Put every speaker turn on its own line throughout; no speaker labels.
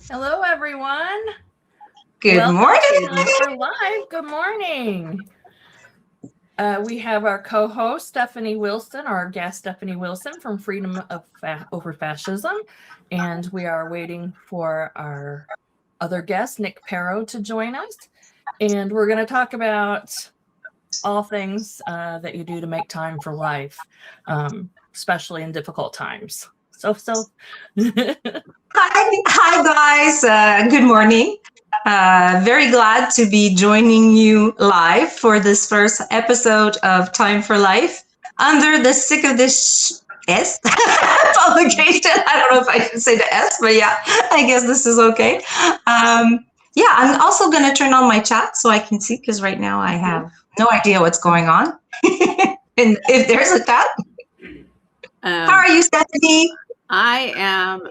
Hello, everyone.
Good
Welcome
morning.
to Time for Life. Good morning. We have our co-host Stephanie Wilson, our guest Stephanie Wilson from Freedom Over Fascism, and we are waiting for our other guest Nick Pero to join us, and we're going to talk about all things that you do to make time for life, especially in difficult times. So.
Hi guys. Good morning. Very glad to be joining you live for this first episode of Time for Life under the Sick of This S publication. I don't know if I should say the S, but yeah, I guess this is okay. Yeah, I'm also going to turn on my chat so I can see because right now I have no idea what's going on. And if there's a chat. How are you, Stephanie?
I am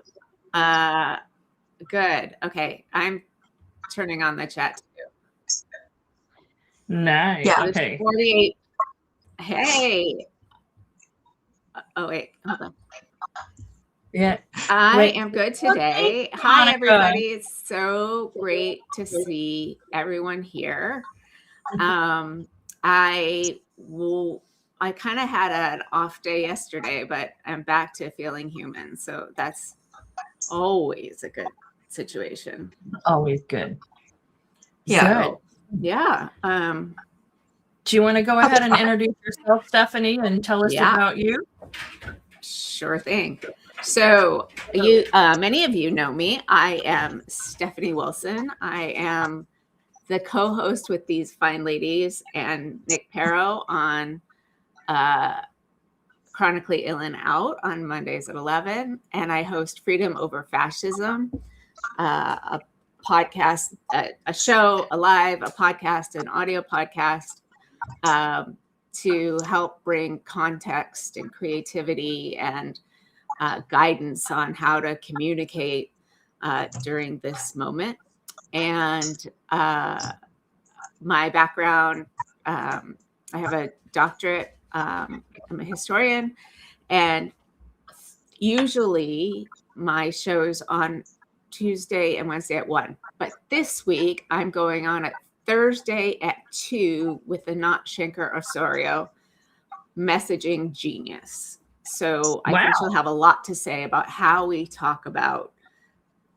good. Okay, I'm turning on the chat too.
Nice.
Yeah.
Okay.
48. Hey. Oh wait, hold on.
Yeah.
I am good today. Hi everybody. It's so great to see everyone here. I kind of had an off day yesterday, but I'm back to feeling human. So that's always a good situation.
Always good.
Yeah.
So, yeah.
Do you want to go ahead and introduce yourself, Stephanie, and tell us about you?
Sure thing. So many of you know me. I am Stephanie Wilson. I am the co-host with these fine ladies and Nick Pero on Chronically Ill and Out on Mondays at 11. And I host Freedom Over Fascism, a podcast, a show, a live, a podcast, an audio podcast to help bring context and creativity and guidance on how to communicate during this moment. And my background, I have a doctorate. I'm a historian, and usually my show's on Tuesday and Wednesday at 1. But this week I'm going on at Thursday at 2 with Anat Shenker-Osorio, Messaging Genius. So I think she'll have a lot to say about how we talk about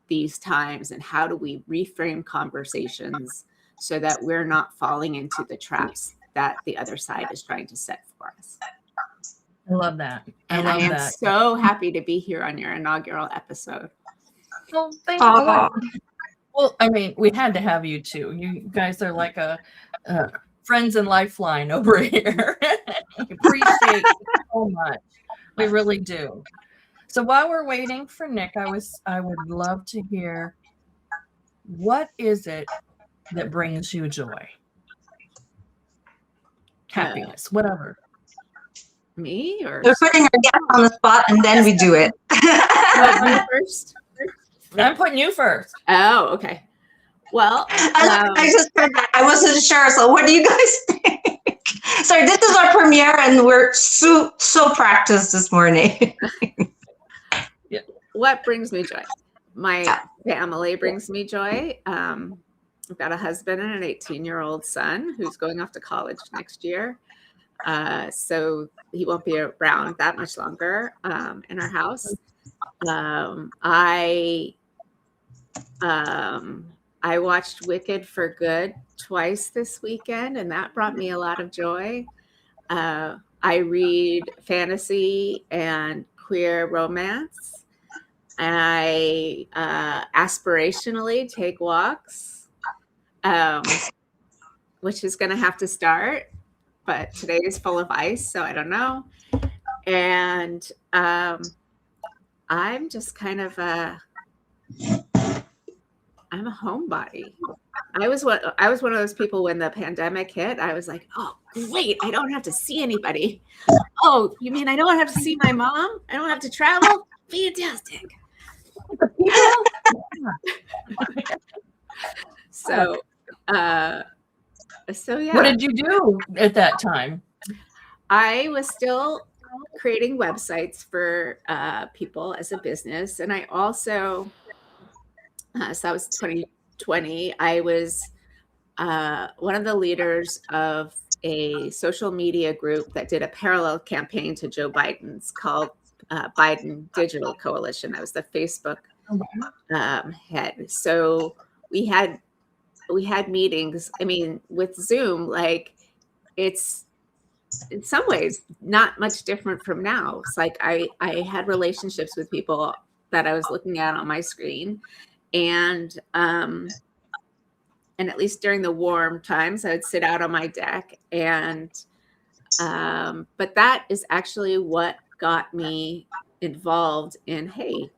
these times and how do we reframe conversations so that we're not falling into the traps that the other side is trying to set for us.
I love that.
And I am so happy to be here on your inaugural episode.
Well, thank you. Well, I mean, we had to have you too. You guys are like a friends and lifeline over here. Appreciate you so much. We really do. So while we're waiting for Nick, I would love to hear, what is it that brings you joy? Happiness, whatever.
Me or
we're putting our guest on the spot and then we do it.
First?
I'm putting you first.
Oh, okay. Well,
I just heard that. I wasn't sure. So what do you guys think? Sorry, this is our premiere and we're so practiced this morning.
What brings me joy? My family brings me joy. I've got a husband and an 18-year-old son who's going off to college next year. So he won't be around that much longer in our house. I watched Wicked for Good twice this weekend, and that brought me a lot of joy. I read fantasy and queer romance. I aspirationally take walks, which is going to have to start, but today is full of ice, so I don't know. And I'm just kind of I'm a homebody. I was one of those people when the pandemic hit. I was like, oh, great. I don't have to see anybody. Oh, you mean I don't have to see my mom? I don't have to travel? Fantastic. So yeah.
What did you do at that time?
I was still creating websites for people as a business. And I also So that was 2020. I was one of the leaders of a social media group that did a parallel campaign to Joe Biden's called Biden Digital Coalition. I was the Facebook head. So we had meetings. I mean, with Zoom, like it's in some ways not much different from now. It's like I had relationships with people that I was looking at on my screen, and at least during the warm times, I would sit out on my deck, and but that is actually what got me involved in, hey,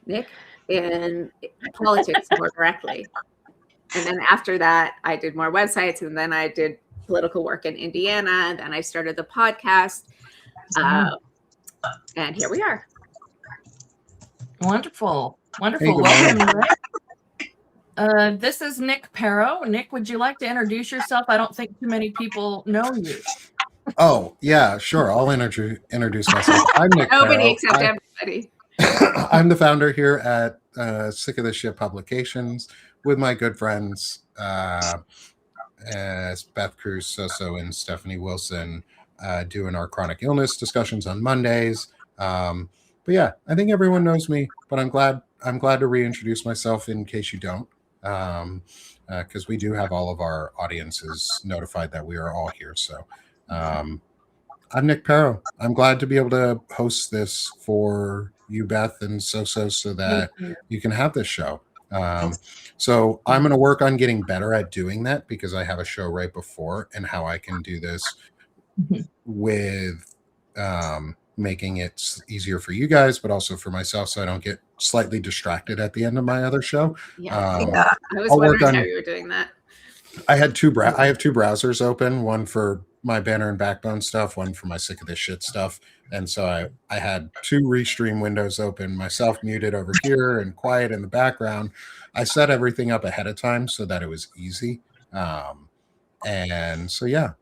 Nick, in politics more directly. And then after that, I did more websites, and then I did political work in Indiana, and then I started the podcast, and here we are.
Wonderful.
Hey, good
Welcome,
morning.
Nick. This is Nick Pero. Nick, would you like to introduce yourself? I don't think too many people know you.
Oh, yeah, sure. I'll introduce myself. I'm Nick
Nobody
Farrell.
except everybody.
I'm the founder here at Sick of This Shit Publications with my good friends as Beth Cruz Soso and Stephanie Wilson, doing our chronic illness discussions on Mondays. But yeah, I think everyone knows me, but I'm glad to reintroduce myself in case you don't, because we do have all of our audiences notified that we are all here. So I'm Nick Pero. I'm glad to be able to host this for you, Beth and Soso, so that you can have this show. So I'm going to work on getting better at doing that, because I have a show right before, and how I can do this with making it easier for you guys, but also for myself, so I don't get slightly distracted at the end of my other show.
Yeah,
Yeah.
I was
I'll work
wondering how
on-
you were doing that.
I have two browsers open, one for my Banner and Backbone stuff, one for my Sick of This Shit stuff. And so I had two restream windows open, myself muted over here and quiet in the background. I set everything up ahead of time so that it was easy. And so, yeah,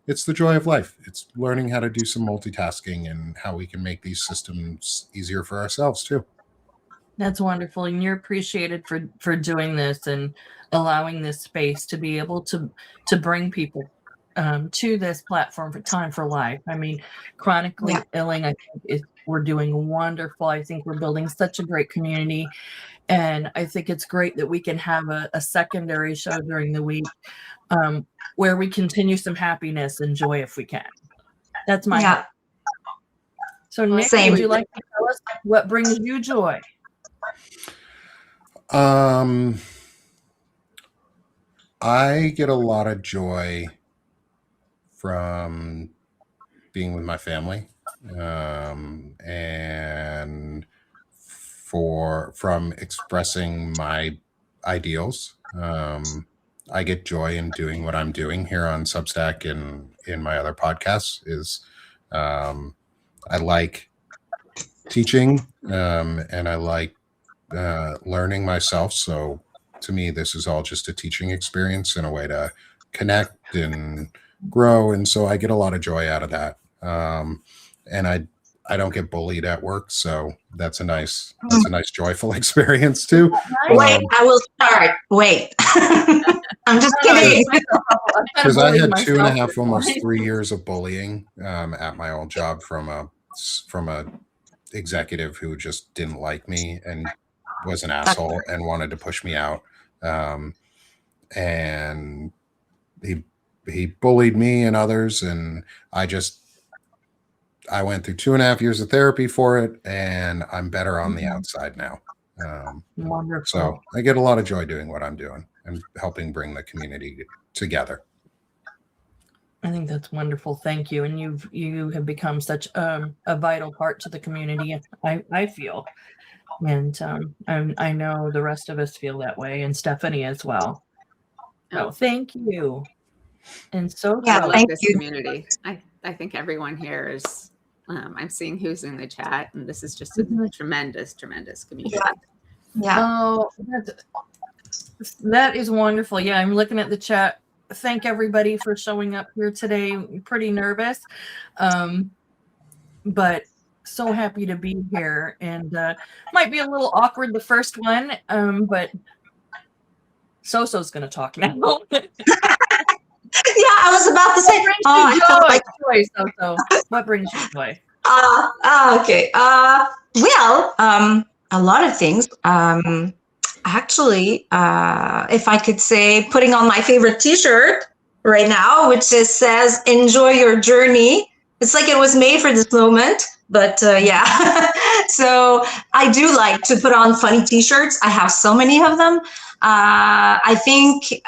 it's the joy of life. It's learning how to do some multitasking and how we can make these systems easier for ourselves too.
That's wonderful, and you're appreciated for doing this and allowing this space to be able to bring people to this platform for Time for Life. I mean, chronically illing, I think we're doing wonderful. I think we're building such a great community, and I think it's great that we can have a secondary show during the week where we continue some happiness and joy if we can. That's my hope. So, Nick,
Same.
would you like to tell us what brings you joy?
I get a lot of joy from being with my family, and from expressing my ideals. I get joy in doing what I'm doing here on Substack and in my other podcasts. I like teaching, and I like learning myself. So to me, this is all just a teaching experience and a way to connect and grow. And so I get a lot of joy out of that. And I don't get bullied at work. So that's a nice joyful experience too.
Wait, I will start. Wait. I'm just kidding.
Because I had 2.5, almost 3 years of bullying at my old job from a executive who just didn't like me and was an asshole and wanted to push me out. And he bullied me and others, and I went through 2.5 years of therapy for it, and I'm better on the outside now.
Wonderful.
So I get a lot of joy doing what I'm doing and helping bring the community together.
I think that's wonderful. Thank you. And you have become such a vital part to the community. I feel, and I know the rest of us feel that way, and Stephanie as well. So thank you. And so
I love
thank
this
you.
community. I think everyone here is. I'm seeing who's in the chat, and this is just a tremendous community.
Yeah.
Oh, that is wonderful. Yeah, I'm looking at the chat. Thank everybody for showing up here today. I'm pretty nervous, but so happy to be here, and might be a little awkward the first one, but Soso's going to talk now.
Yeah, I was about to say.
What brings
Oh, I
you
felt
joy,
like.
Soso? What brings you joy?
Okay. Well, a lot of things. Actually, if I could say, putting on my favorite T-shirt right now, which just says "Enjoy your journey." It's like it was made for this moment. But yeah, so I do like to put on funny T-shirts. I have so many of them. I think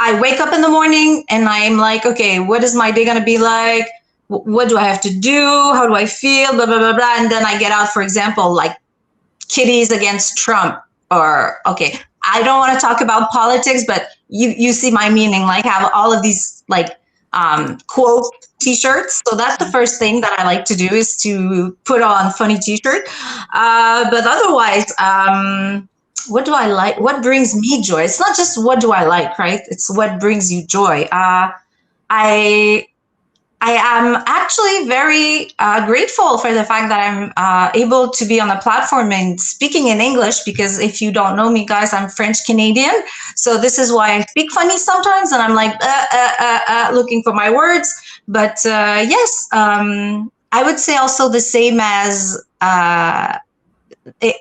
I wake up in the morning and I'm like, okay, what is my day gonna be like? What do I have to do? How do I feel? Blah, blah, blah, blah. And then I get out, for example, like kitties against Trump, or, okay, I don't want to talk about politics, but you see my meaning, like have all of these like quote T-shirts. So that's the first thing that I like to do, is to put on funny T-shirt. But otherwise, what do I like? What brings me joy? It's not just what do I like, right? It's what brings you joy. I am actually very grateful for the fact that I'm able to be on the platform and speaking in English, because if you don't know me, guys, I'm French Canadian. So this is why I speak funny sometimes, and I'm like looking for my words. But yes, I would say also the same as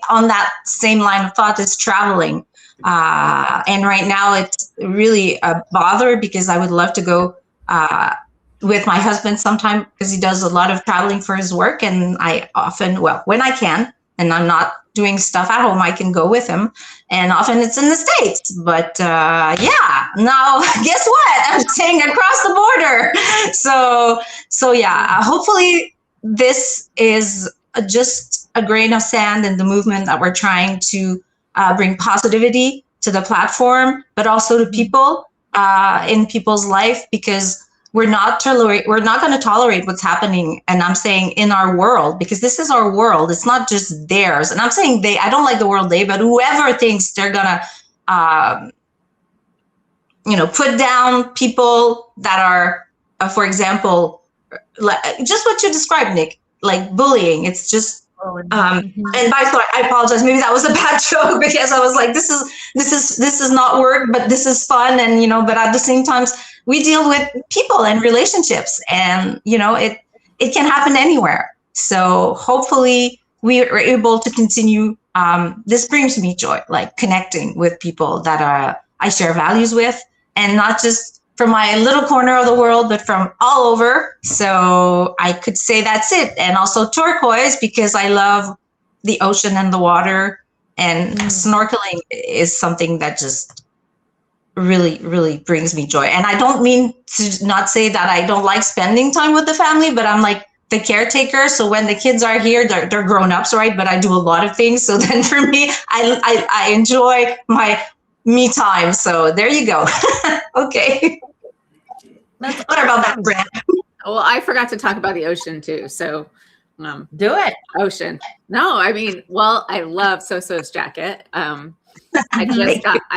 on that same line of thought is traveling. And right now it's really a bother, because I would love to go with my husband sometime, because he does a lot of traveling for his work. And I often, well, when I can, and I'm not doing stuff at home, I can go with him. And often it's in the States. But yeah, now guess what? I'm staying across the border. So yeah, hopefully this is just a grain of sand in the movement that we're trying to bring positivity to the platform, but also to people in people's life, because we're not going to tolerate what's happening. And I'm saying in our world, because this is our world. It's not just theirs. And I'm saying I don't like the word they, but whoever thinks they're gonna, put down people that are, for example, like just what you described, Nick, like bullying. It's just, and sorry, I apologize. Maybe that was a bad joke, because I was like, this is not work, but this is fun. And, but at the same time, we deal with people and relationships, and, it can happen anywhere. So hopefully we are able to continue. This brings me joy, like connecting with people that I share values with, and not just from my little corner of the world, but from all over. So I could say that's it. And also turquoise, because I love the ocean and the water, and snorkeling is something that just really, really brings me joy. And I don't mean to not say that I don't like spending time with the family, but I'm like the caretaker. So when the kids are here, they're grown-ups, right? But I do a lot of things. So then for me, I enjoy my me time. So there you go. Okay. What about that, Brent?
Well, I forgot to talk about the ocean too. So
do it.
Ocean. No, I mean, well, I love Soso's jacket. I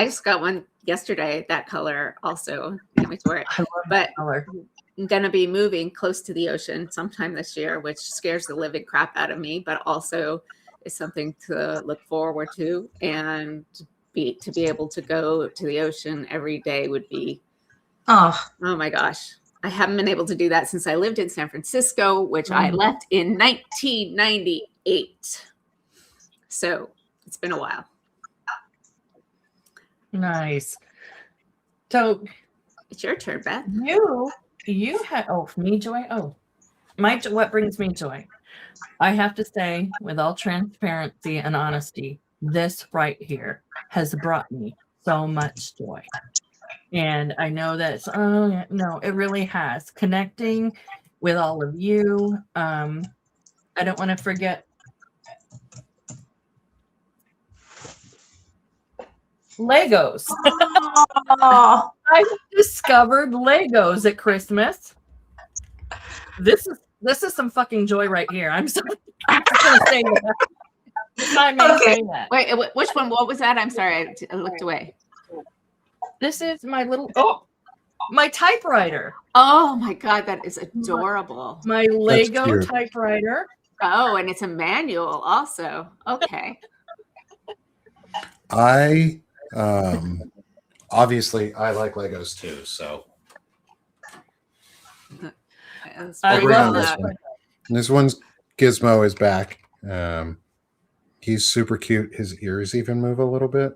just got one yesterday, that color also. Can't wait to wear it.
I love
but
that color.
I'm going to be moving close to the ocean sometime this year, which scares the living crap out of me, but also is something to look forward to. And to be able to go to the ocean every day would be, oh my gosh. I haven't been able to do that since I lived in San Francisco, which I left in 1998. So it's been a while.
Nice. So
it's your turn, Beth.
You had me joy. Oh, what brings me joy? I have to say, with all transparency and honesty, this right here has brought me so much joy. And I know that, no, it really has. Connecting with all of you. I don't want to forget Legos. I discovered Legos at Christmas. This is some fucking joy right here. I'm just gonna say that.
Okay. Wait, which one? What was that? I'm sorry, I looked away.
This is my little my typewriter,
Oh my God, that is adorable.
my Lego
cute.
typewriter.
Oh, and it's a manual also. Okay.
I obviously I like Legos too, so
That's
I
I'll
pretty
bring
love
on
cool.
this
this
one.
one. This one's Gizmo is back. He's super cute. His ears even move a little bit.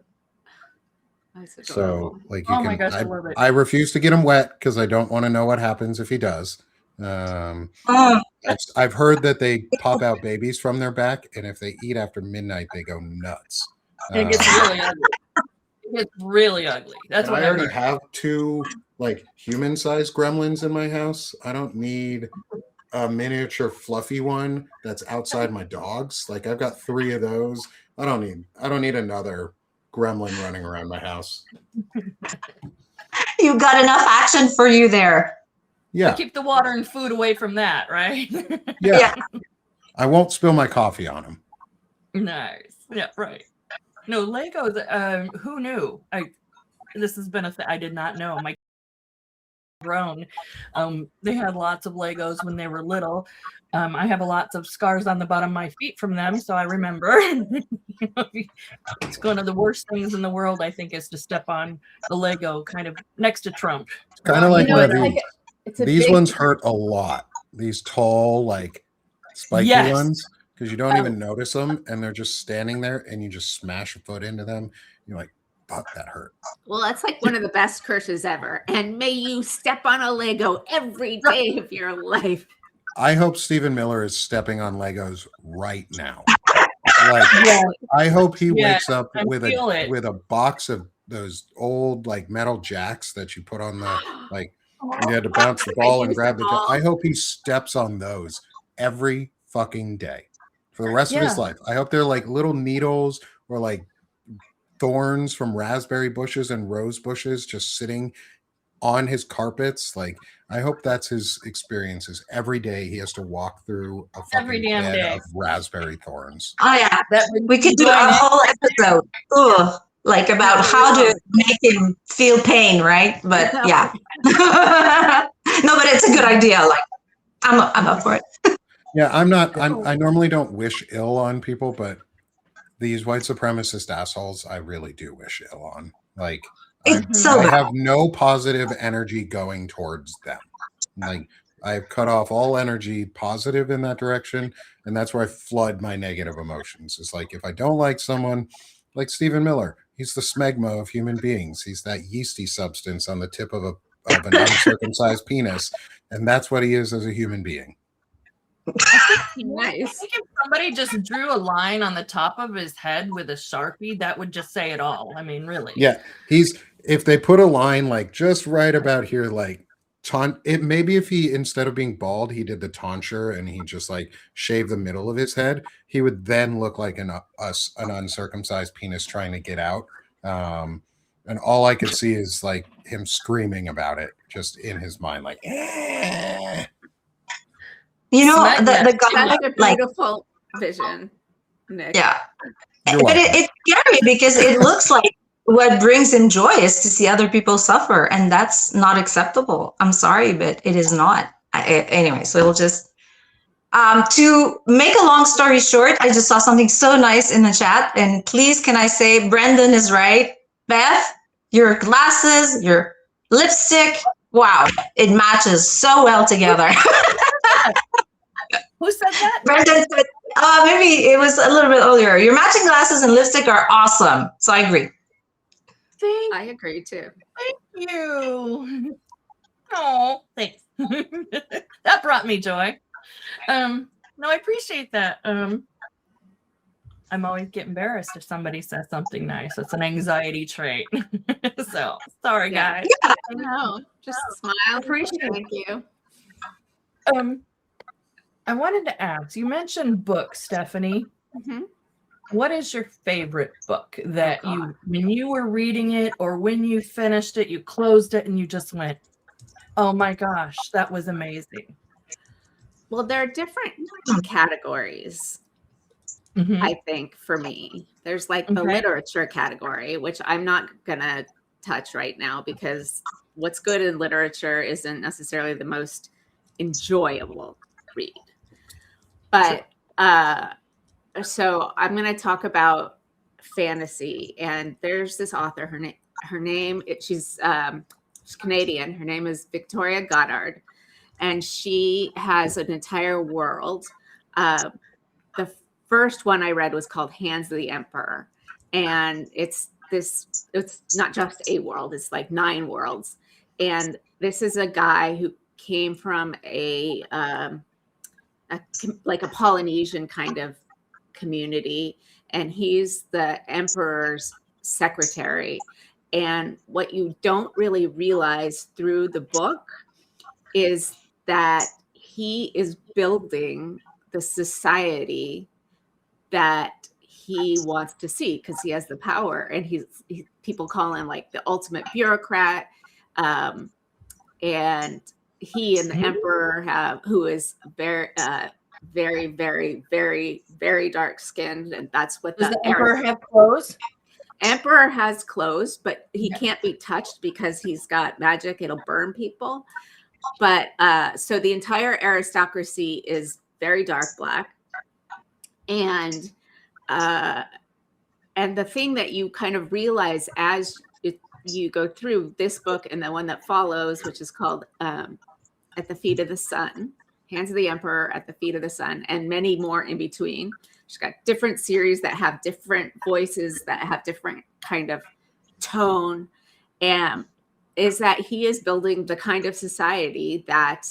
That's
So
adorable.
like you
Oh
can
my gosh, I love it.
I refuse to get him wet because I don't want to know what happens if he does.
Oh,
I've heard that they pop out babies from their back, and if they eat after midnight, they go nuts.
It gets really ugly. It gets really ugly. That's
And
what
I
I
already
heard.
have two like human-sized gremlins in my house. I don't need a miniature fluffy one that's outside my dogs. Like I've got 3 of those. I don't need another gremlin running around my house.
you got enough action for you there.
Yeah.
Keep the water and food away from that, right?
Yeah. I won't spill my coffee on him.
Nice. Yeah, right. No, Legos. Who knew? This has been a thing I did not know. My grown. They had lots of Legos when they were little. I have lots of scars on the bottom of my feet from them, so I remember. It's one of the worst things in the world, I think, is to step on the Lego kind of next to Trump.
It's kind of like
You know,
one
it's
of
like
these.
it's a
These
big,
ones hurt a lot. These tall, like spiky
Yes.
ones, because you don't even notice them, and they're just standing there, and you just smash a foot into them. You're like, "Fuck, that hurt."
well, that's like one of the best curses ever. And may you step on a Lego every day of your life.
I hope Stephen Miller is stepping on Legos right now. Like,
Yeah.
I hope he
Yeah,
wakes up
I
with
feel it.
a box of those old like metal jacks that you put on the like. You had to bounce the ball and grab the. I hope he steps on those every fucking day for the rest of his
Yeah.
life. I hope they're like little needles or like thorns from raspberry bushes and rose bushes just sitting on his carpets. Like, I hope that's his experiences every day. He has to walk through a
Every
fucking
damn
bed
day.
of raspberry thorns.
Oh yeah,
That
we could do a whole episode, like about how to make him feel pain, right? But yeah, no, but it's a good idea. Like, I'm up for it.
Yeah, I normally don't wish ill on people, but these white supremacist assholes, I really do wish ill on. Like,
It's so
I
bad.
have no positive energy going towards them. Like, I've cut off all energy positive in that direction, and that's where I flood my negative emotions. It's like if I don't like someone, like Stephen Miller, he's the smegma of human beings. He's that yeasty substance on the tip of an uncircumcised penis, and that's what he is as a human being.
I
Nice.
think if somebody just drew a line on the top of his head with a Sharpie, that would just say it all. I mean, really.
Yeah, if they put a line like just right about here, like maybe if he, instead of being bald, he did the tonsure and he just like shaved the middle of his head, he would then look like an uncircumcised penis trying to get out. And all I could see is like him screaming about it just in his mind, like, eh.
You know,
Smack that.
the guy,
That's a
like,
beautiful vision, Nick.
yeah.
You're
But
welcome.
it's scary because it looks like what brings him joy is to see other people suffer, and that's not acceptable. I'm sorry, but it is not. Anyway, so we'll just to make a long story short, I just saw something so nice in the chat, and please, can I say Brendan is right? Beth, your glasses, your lipstick, wow, it matches so well together.
Who said that?
Brendan said, maybe it was a little bit earlier. Your matching glasses and lipstick are awesome. So I agree.
I agree too.
Thank you. Oh, thanks. That brought me joy. No, I appreciate that. I'm always get embarrassed if somebody says something nice. It's an anxiety trait. So sorry,
Yeah.
guys.
No, just smile.
Appreciate it.
Thank you.
I wanted to ask, you mentioned books, Stephanie.
Mhm.
What is your favorite book that when you were reading it or when you finished it, you closed it and you just went, oh my gosh, that was amazing.
Well, there are different categories,
Mhm.
I think, for me. There's like the
Okay.
literature category, which I'm not going to touch right now because what's good in literature isn't necessarily the most enjoyable read. But so I'm going to talk about fantasy, and there's this author. She's Canadian. Her name is Victoria Goddard, and she has an entire world. The first one I read was called Hands of the Emperor, and it's not just a world, it's like 9 worlds. And this is a guy who came from like a Polynesian kind of community, and he's the emperor's secretary. And what you don't really realize through the book is that he is building the society that he wants to see, because he has the power, and people call him like the ultimate bureaucrat. And he and the emperor who is very, very, very, very, very dark skinned, and that's what
Does the emperor have clothes?
Emperor has clothes, but he can't be touched because he's got magic. It'll burn people. But so the entire aristocracy is very dark black. And the thing that you kind of realize as you go through this book and the one that follows, which is called At the Feet of the Sun, Hands of the Emperor, At the Feet of the Sun, and many more in between. She's got different series that have different voices, that have different kind of tone, and is that he is building the kind of society that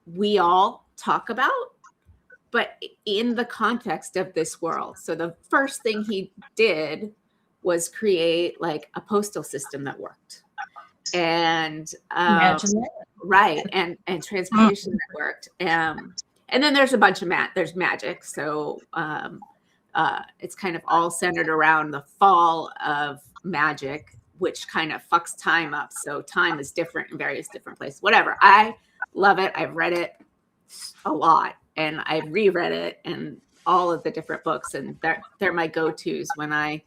we all talk about, but in the context of this world. So the first thing he did was create like a postal system that worked, and right, and transportation that worked. And then there's a bunch of there's magic. So it's kind of all centered around the fall of magic, which kind of fucks time up. So time is different in various different places. Whatever. I love it. I've read it a lot, and I've reread it and all of the different books, and they're my go-tos when I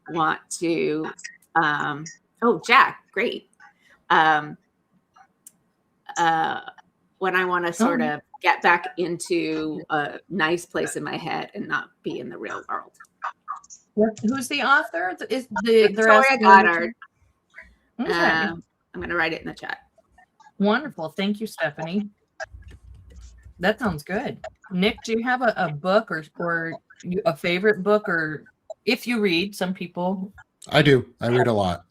want to. Jack, great. When I want to sort of get back into a nice place in my head and not be in the real world.
Who's the author? Is
Victoria Goddard.
Okay.
I'm going to write it in the chat.
Wonderful. Thank you, Stephanie. That sounds good. Nick, do you have a book or a favorite book, or if you read? Some people.
I do. I read a lot.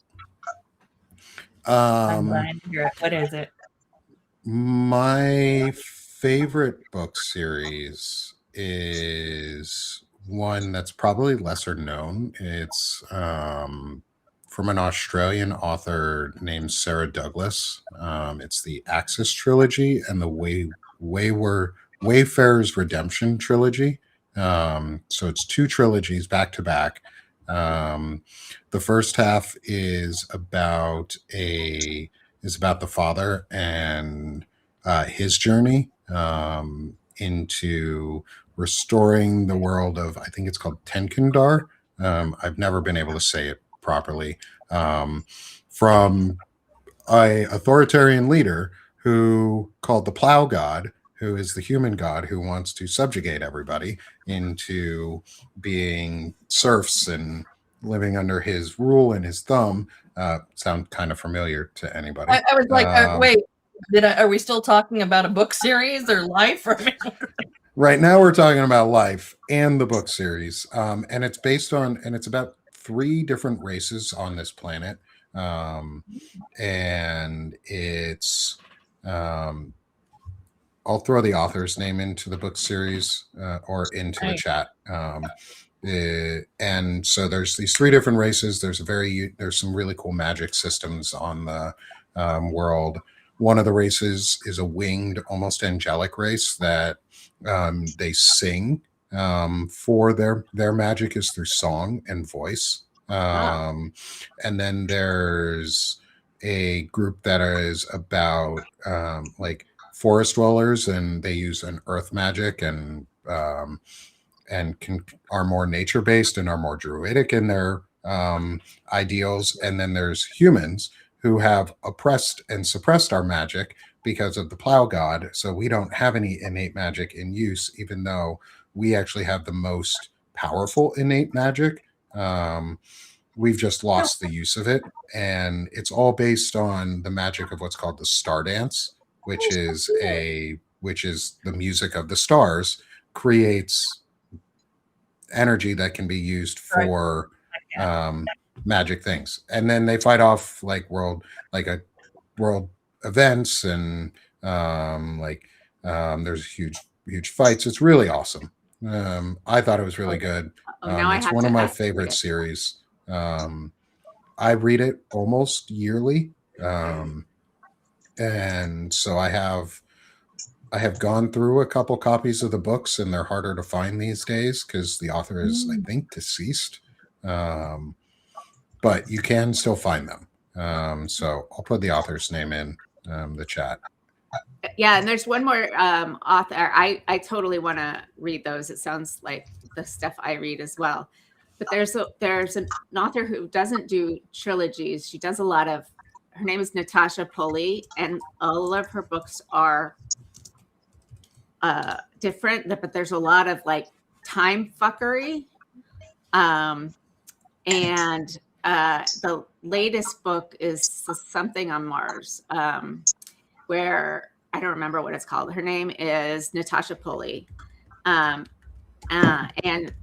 I'm glad to hear it. What is it?
My favorite book series is one that's probably lesser known. It's from an Australian author named Sarah Douglas. It's the Axis trilogy and the Wayfarer's Redemption trilogy. So it's 2 trilogies back to back. The first half is about the father and his journey into restoring the world of, I think it's called Tenkindar. I've never been able to say it properly. From a authoritarian leader who called the Plow God, who is the human god who wants to subjugate everybody into being serfs and living under his rule and his thumb. Sound kind of familiar to anybody?
I was like, wait, are we still talking about a book series or life?
Right now we're talking about life and the book series. And it's based on, and it's about 3 different races on this planet. And it's, I'll throw the author's name into the book series or into the chat. And so there's these 3 different races. There's some really cool magic systems on the world. One of the races is a winged, almost angelic race that they sing. For their magic is through song and voice. And then there's a group that is about like forest dwellers, and they use an earth magic and are more nature based and are more druidic in their ideals, and then there's humans who have oppressed and suppressed our magic because of the plow god. So we don't have any innate magic in use, even though we actually have the most powerful innate magic. We've just lost the use of it, and it's all based on the magic of what's called the star dance, which is the music of the stars creates energy that can be used for magic things. And then they fight off like world events, and there's huge fights. It's really awesome. I thought it was really good. It's one of my favorite series. I read it almost yearly. And so I have gone through a couple copies of the books, and they're harder to find these days because the author is, I think, deceased. But you can still find them. So I'll put the author's name in the chat.
Yeah, and there's one more author. I totally want to read those. It sounds like the stuff I read as well. But there's an author who doesn't do trilogies. She does a lot of. Her name is Natasha Pulley, and all of her books are different. But there's a lot of like time fuckery. And the latest book is Something on Mars, where I don't remember what it's called. Her name is Natasha Pulley. And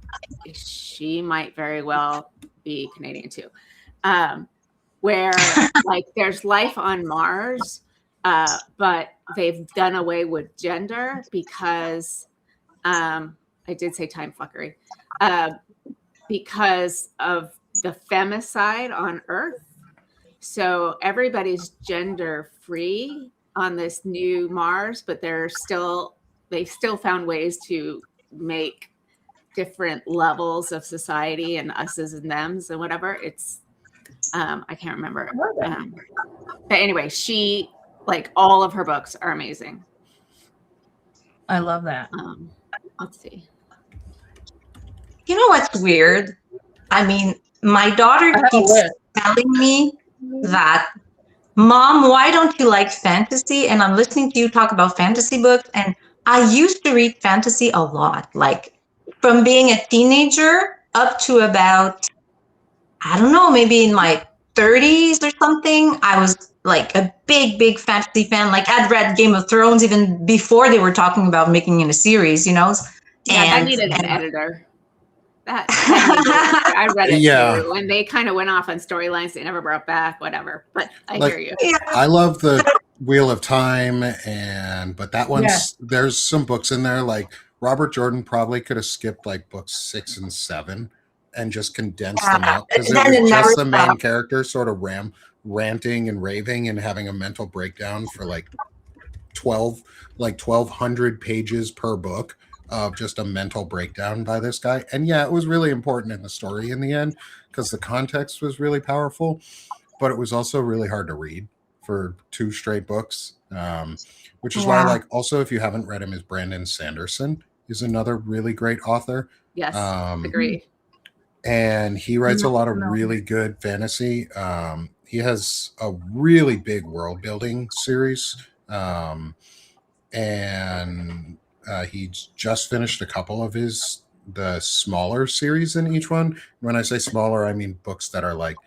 she might very well be Canadian too, where like there's life on Mars, but they've done away with gender because I did say time fuckery, because of the femicide on Earth. So everybody's gender free on this new Mars, but they've still found ways to make different levels of society and us's and them's and whatever. It's I can't remember. But anyway, she, like, all of her books are amazing.
I love that.
Let's see.
You know what's weird? I mean, my daughter keeps telling me that, Mom, why don't you like fantasy? And I'm listening to you talk about fantasy books, and I used to read fantasy a lot, like from being a teenager up to about, I don't know, maybe in my 30s or something. I was like a big fantasy fan. Like I'd read Game of Thrones even before they were talking about making it a series, you know?
Yeah, that needed an editor. I read it too, when they kind of went off on storylines they never brought back, whatever. But I hear you.
Yeah.
I love the Wheel of Time, but that one's there's some books in there, like Robert Jordan probably could have skipped like books 6 and 7 and just condensed them out, because it was just the main character sort of ranting and raving and having a mental breakdown for like 1,200 pages per book of just a mental breakdown by this guy. And yeah, it was really important in the story in the end because the context was really powerful, but it was also really hard to read for 2 straight books, which is why I like, also, if you haven't read him, is Brandon Sanderson is another really great author.
Yes, agree.
And he writes a lot of really good fantasy. He has a really big world building series, and he just finished a couple of the smaller series in each one. When I say smaller, I mean books that are like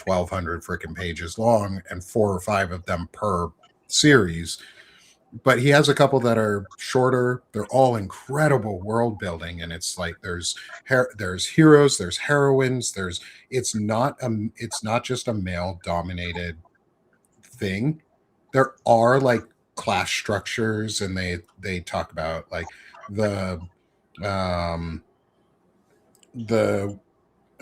1,200 freaking pages long and 4 or 5 of them per series. But he has a couple that are shorter. They're all incredible world building, and it's like there's heroes, there's heroines, it's not just a male dominated thing. There are like class structures, and they talk about like the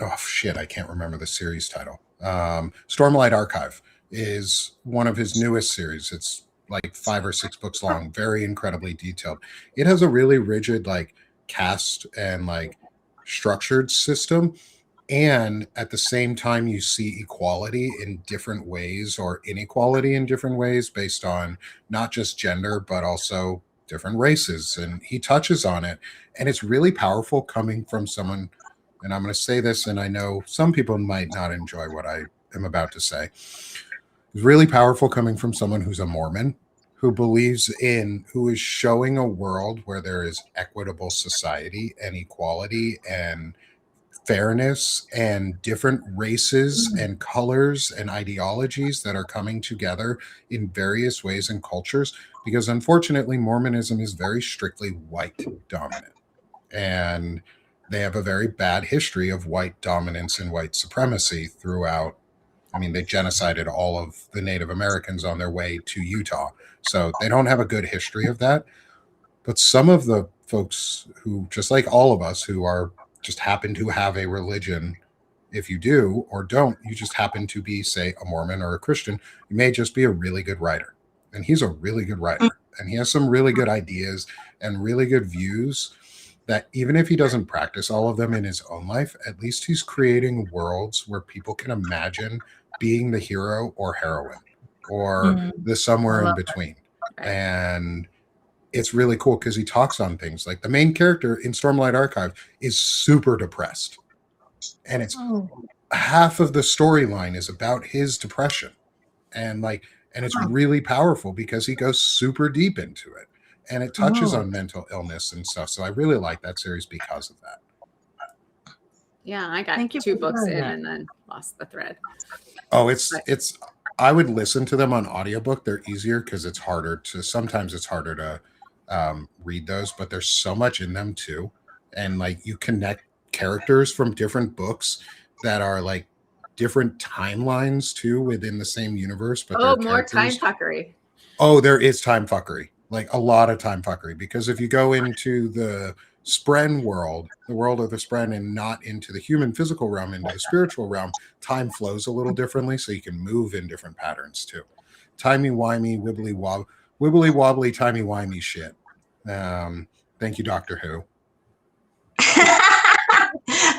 oh shit, I can't remember the series title. Stormlight Archive is one of his newest series. It's like 5 or 6 books long, very incredibly detailed. It has a really rigid like cast and like structured system, and at the same time you see equality in different ways or inequality in different ways based on not just gender but also different races, and he touches on it, and it's really powerful coming from someone and I'm going to say this, and I know some people might not enjoy what I am about to say, is really powerful coming from someone who's a Mormon, who is showing a world where there is equitable society and equality and fairness and different races and colors and ideologies that are coming together in various ways and cultures, because unfortunately Mormonism is very strictly white dominant, and they have a very bad history of white dominance and white supremacy throughout. I mean, they genocided all of the Native Americans on their way to Utah, so they don't have a good history of that. But some of the folks who, just like all of us, who are just happen to have a religion, if you do or don't, you just happen to be, say, a Mormon or a Christian, you may just be a really good writer. And he's a really good writer. And he has some really good ideas and really good views that even if he doesn't practice all of them in his own life, at least he's creating worlds where people can imagine being the hero or heroine or the somewhere in between. And it's really cool because he talks on things like the main character in Stormlight Archive is super depressed. And it's half of the storyline is about his depression. And it's really powerful because he goes super deep into it. And it touches on mental illness and stuff. So I really like that series because of that.
Yeah, I got 2 books in and then lost the thread.
Oh, it's I would listen to them on audiobook. They're easier because sometimes it's harder to read those, but there's so much in them too. And you connect characters from different books that are different timelines too within the same universe. But
more time fuckery.
Oh, there is time fuckery, a lot of time fuckery, because if you go into the Spren world, the world of the Spren, and not into the human physical realm, into the spiritual realm, time flows a little differently, so you can move in different patterns too. Timey-wimey, wibbly-wobbly, timey-wimey shit. Thank you, Doctor Who.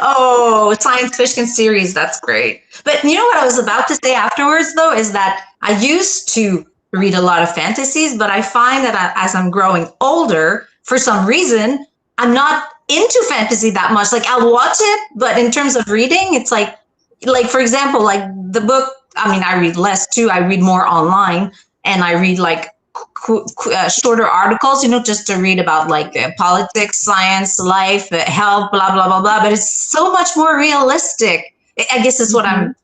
Oh, science fiction series. That's great. But you know what I was about to say afterwards, though, is that I used to read a lot of fantasies, but I find that as I'm growing older, for some reason, I'm not into fantasy that much. I'll watch it, but in terms of reading, it's like for example, the book, I read less too. I read more online, and I read shorter articles, just to read about politics, science, life, health, blah, blah, blah, blah. But it's so much more realistic. I guess is what I'm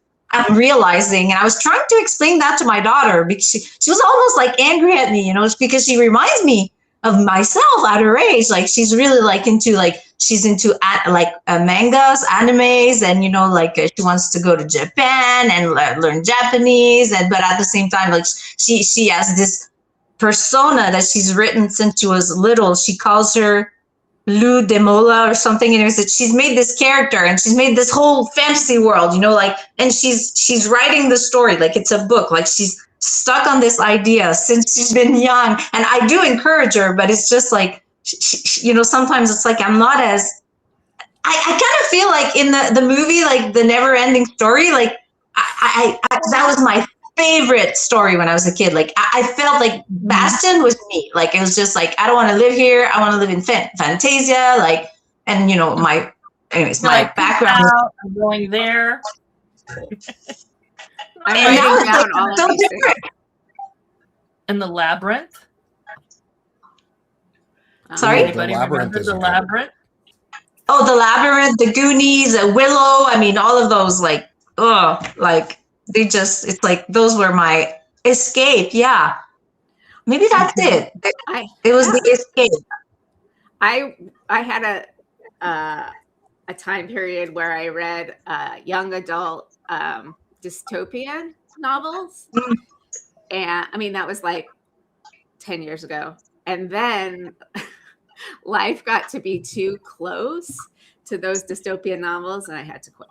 realizing. And I was trying to explain that to my daughter, because she was almost angry at me, because she reminds me of myself at her age. She's really she's into mangas, animes, and she wants to go to Japan and learn Japanese. But at the same time, she has this persona that she's written since she was little. She calls her Lou Demola or something, and she's made this character and she's made this whole fantasy world, and she's writing the story it's a book. She's stuck on this idea since she's been young, and I do encourage her, but it's just sometimes it's I'm not as I kind of feel in the movie, the Never Ending Story, I that was my favorite story when I was a kid. I felt Bastian was me. It was just I don't want to live here. I want to live in Fantasia. And my background.
I'm going there.
I'm writing down all of these things.
And the Labyrinth.
Sorry?
Anybody remember the Labyrinth?
Oh, the Labyrinth, the Goonies, Willow. All of those. They just, it's those were my escape. Yeah. Maybe that's it. It was the escape.
I had a time period where I read young adult dystopian novels. And that was 10 years ago. And then life got to be too close to those dystopian novels, and I had to quit.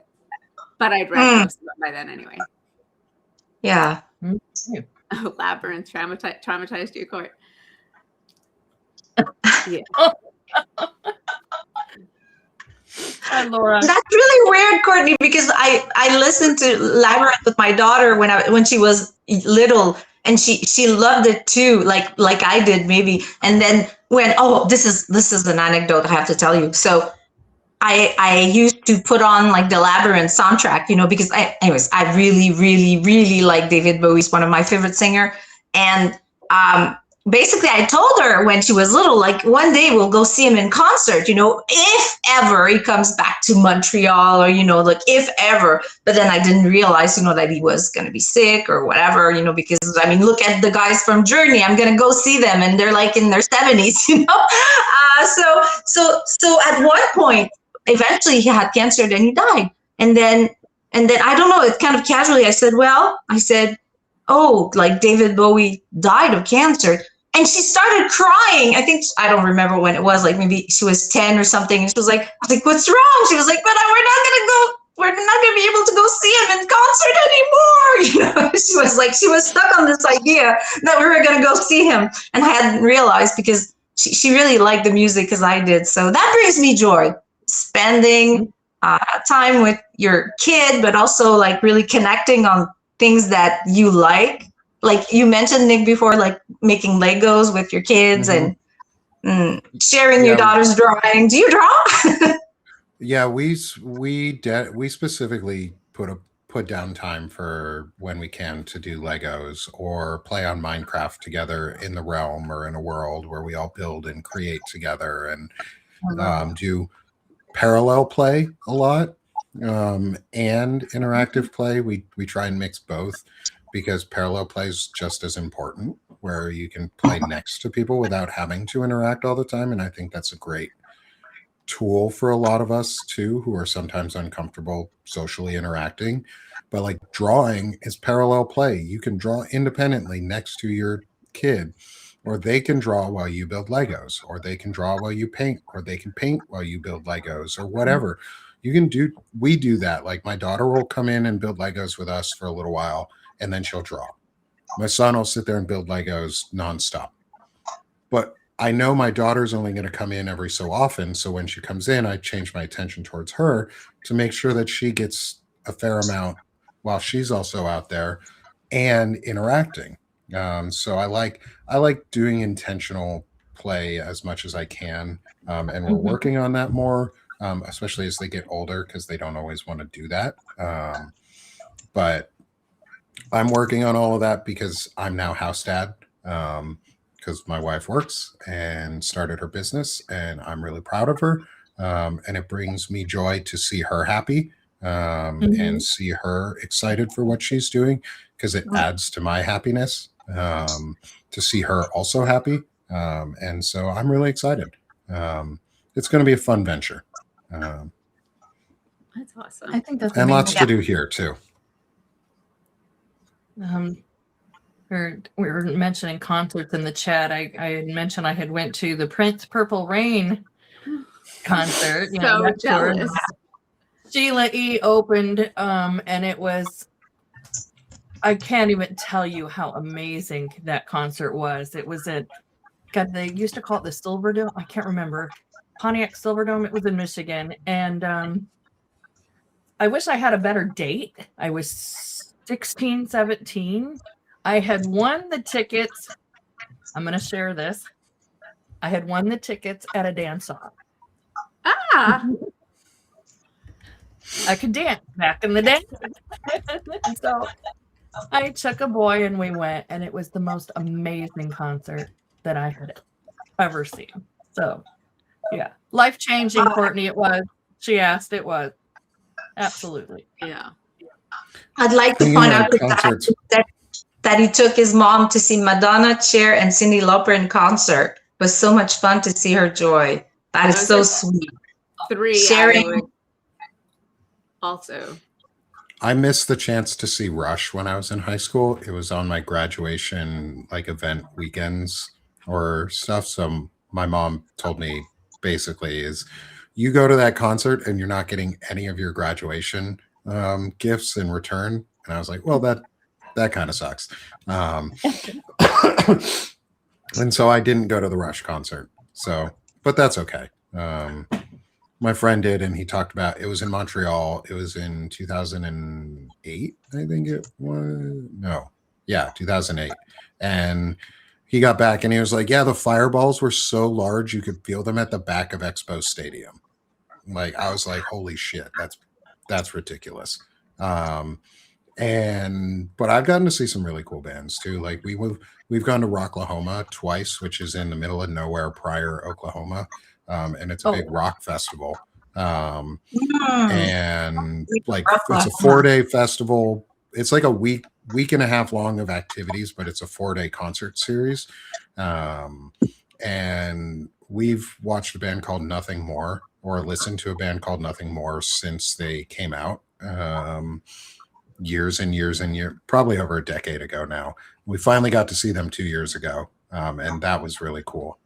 But I'd read most of them by then anyway.
Yeah.
Oh, Labyrinth traumatized you, Court. Yeah.
Hi, Laura.
That's really weird, Courtney, because I listened to Labyrinth with my daughter when she was little, and she loved it too, like I did maybe. And then this is an anecdote I have to tell you. So I used to put on like the Labyrinth soundtrack, because I really, really, really like David Bowie. He's one of my favorite singer. And basically I told her when she was little, like one day we'll go see him in concert, if ever he comes back to Montreal or, like if ever. But then I didn't realize, that he was going to be sick or whatever, because look at the guys from Journey. I'm going to go see them and they're like in their 70s, So at one point, eventually he had cancer and he died. And then I don't know, it's kind of casually, I said, oh, like David Bowie died of cancer. And she started crying. I don't remember when it was, like maybe she was 10 or something. And she was like, I was like, what's wrong? She was like, but we're not going to be able to go see him in concert anymore. She was stuck on this idea that we were going to go see him. And I hadn't realized because she really liked the music as I did. So that brings me joy, spending time with your kid, but also like really connecting on things that you like. Like you mentioned, Nick, before, like making Legos with your kids and sharing your daughter's drawing. Do you draw?
Yeah, we specifically put down time for when we can to do Legos or play on Minecraft together in the realm or in a world where we all build and create together, and do parallel play a lot and interactive play. We try and mix both, because parallel play is just as important, where you can play next to people without having to interact all the time. And I think that's a great tool for a lot of us too, who are sometimes uncomfortable socially interacting. But like drawing is parallel play. You can draw independently next to your kid, or they can draw while you build Legos, or they can draw while you paint, or they can paint while you build Legos, or whatever. We do that. Like my daughter will come in and build Legos with us for a little while, and then she'll draw. My son will sit there and build Legos nonstop. But I know my daughter's only going to come in every so often. So when she comes in, I change my attention towards her to make sure that she gets a fair amount while she's also out there and interacting. So I like doing intentional play as much as I can. And we're working on that more, especially as they get older, because they don't always want to do that. But I'm working on all of that because I'm now house dad, because my wife works and started her business, and I'm really proud of her. And it brings me joy to see her happy and see her excited for what she's doing, because it adds to my happiness to see her also happy. And so I'm really excited. It's going to be a fun venture.
That's awesome.
I think that's
and lots to do here too.
We were mentioning concerts in the chat. I had mentioned I had went to the Prince Purple Rain concert.
So jealous.
Sheila E. opened, and it was, I can't even tell you how amazing that concert was. It was at, God, they used to call it the Silverdome. I can't remember. Pontiac Silverdome. It was in Michigan. And I wish I had a better date. I was 16, 17. I had won the tickets. I'm going to share this. I had won the tickets at a dance-off. I could dance back in the day. So I took a boy and we went, and it was the most amazing concert that I had ever seen. So, yeah. Life-changing, Courtney, it was. She asked, it was. Absolutely.
Yeah.
I'd like to point out that he took his mom to see Madonna, Cher, and Cyndi Lauper in concert. It was so much fun to see her joy. That is so sweet.
3
Sharing.
Also.
I missed the chance to see Rush when I was in high school. It was on my graduation event weekends or stuff. So my mom told me basically is you go to that concert and you're not getting any of your graduation gifts in return. And I was like, well, that kind of sucks. And so I didn't go to the Rush concert. So, but that's okay. My friend did, and he talked about, it was in Montreal. It was in 2008, I think it was. No. Yeah, 2008. And he got back and he was like, yeah, the fireballs were so large you could feel them at the back of Expo Stadium. Like I was like, holy shit, that's ridiculous. But I've gotten to see some really cool bands too. Like we've gone to Rocklahoma twice, which is in the middle of nowhere, Pryor, Oklahoma, and it's a big rock festival. And like it's a 4-day festival. It's like a week and a half long of activities, but it's a 4-day concert series. And we've watched a band called Nothing More, or listened to a band called Nothing More since they came out. Years and years and years, probably over a decade ago now. We finally got to see them 2 years ago, and that was really cool.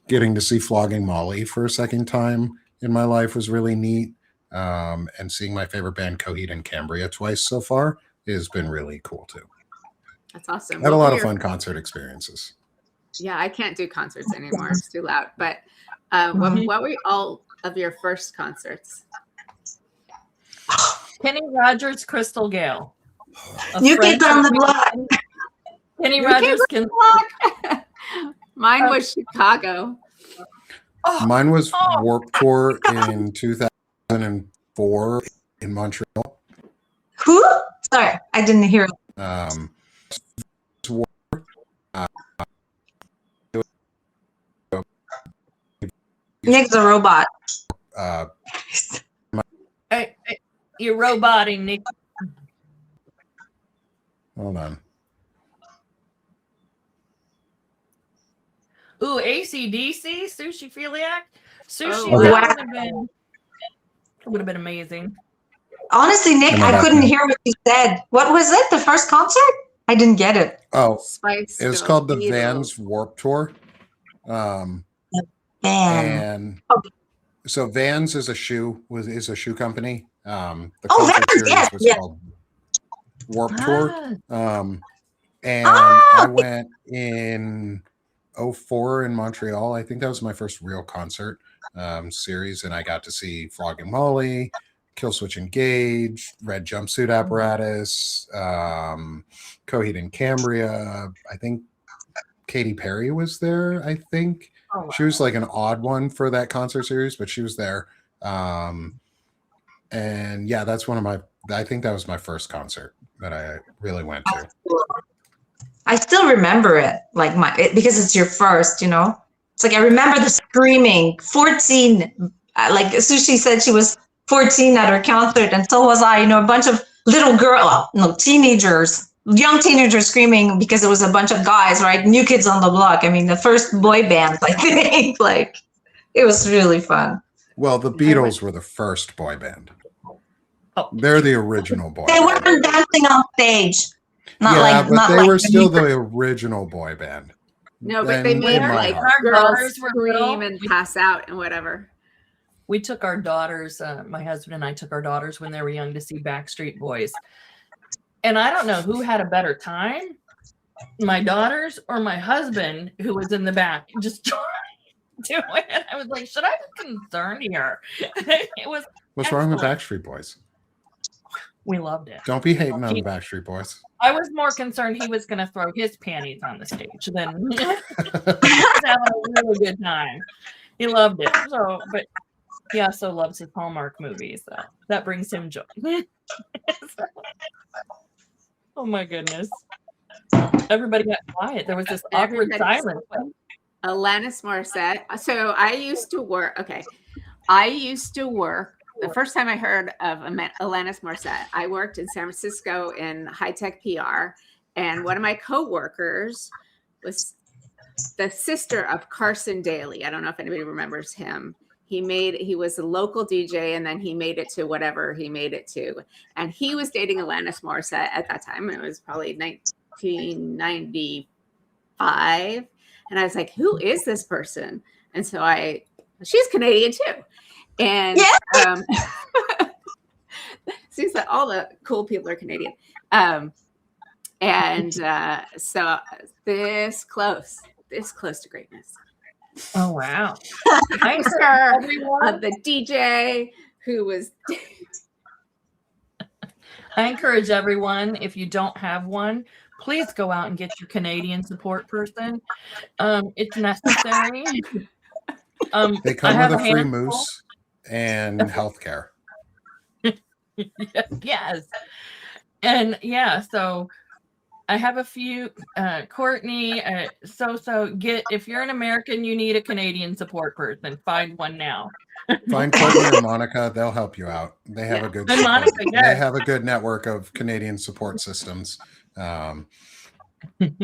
Getting to see Flogging Molly for a second time in my life was really neat, and seeing my favorite band Coheed and Cambria twice so far has been really cool too.
That's awesome.
I had a lot of fun concert experiences.
Yeah, I can't do concerts anymore. It's too loud. But what were all of your first concerts?
Kenny Rogers, Crystal Gale.
New Kids on the Block.
Kenny Rogers can.
Mine was Chicago.
Mine was Warped Tour in 2004 in Montreal.
Who? Sorry, I didn't hear it. Nick's a robot.
You're roboting, Nick.
Hold on.
Ooh, AC/DC, Sushi Philiac. Sushi,
Oh,
that
wow.
would have been amazing.
Honestly, Nick, I couldn't hear what you said. What was it? The first concert? I didn't get it.
Oh,
Spice.
it was called the Vans Warped Tour.
Man.
And so Vans is a shoe company. The
Oh,
concert
Vans,
series
yes,
was
yes.
called Warped Tour. And
Ah!
I went in 2004 in Montreal. I think that was my first real concert series, and I got to see Flogging Molly, Killswitch Engage, Red Jumpsuit Apparatus, Coheed and Cambria. I think Katy Perry was there. I think she was like an odd one for that concert series, but she was there. And yeah, that's I think that was my first concert that I really went to.
I still remember it, like because it's your first, you know. It's like I remember the screaming. 14, like Sushi said, she was 14 at her concert, and so was I. You know, a bunch of little teenagers, young teenagers screaming because it was a bunch of guys, right? New Kids on the Block. I mean, the first boy band, I think. Like, it was really fun.
Well, the Beatles were the first boy band.
Oh.
They're the original boy
They
band.
weren't dancing on stage.
But they were still the original boy band.
No, but they
in
made
my
like
heart.
Our
girls
daughters were little.
scream and pass out and whatever.
We took our daughters, my husband and I took our daughters when they were young to see Backstreet Boys. And I don't know who had a better time, my daughters or my husband, who was in the back just doing it. I was like, should I be concerned here? It was.
What's wrong with
excellent.
Backstreet Boys?
We loved it.
Don't be hating on the Backstreet Boys.
I was more concerned he was going to throw his panties on the stage than he was having a really good time. He loved it. So, but he also loves his Hallmark movies. So that brings him joy. Oh my goodness. Everybody got quiet. There was this awkward silence.
Alanis Morissette. So I used to work. The first time I heard of Alanis Morissette, I worked in San Francisco in high-tech PR, and one of my coworkers was the sister of Carson Daly. I don't know if anybody remembers him. He was a local DJ, and then he made it to whatever he made it to. And he was dating Alanis Morissette at that time. It was probably 1995. And I was like, who is this person? And so she's Canadian too. And seems like all the cool people are Canadian. So this close to greatness.
Oh, wow.
Thanks for the DJ who was.
I encourage everyone, if you don't have one, please go out and get your Canadian support person. It's necessary.
They come with a free moose. and healthcare.
Yes. And yeah, so I have a few, Courtney, if you're an American, you need a Canadian support person, find one now.
Find Courtney or Monica; they'll help you out. They have a good
And
support.
Monica,
They
yes.
have a good network of Canadian support systems.
Yeah,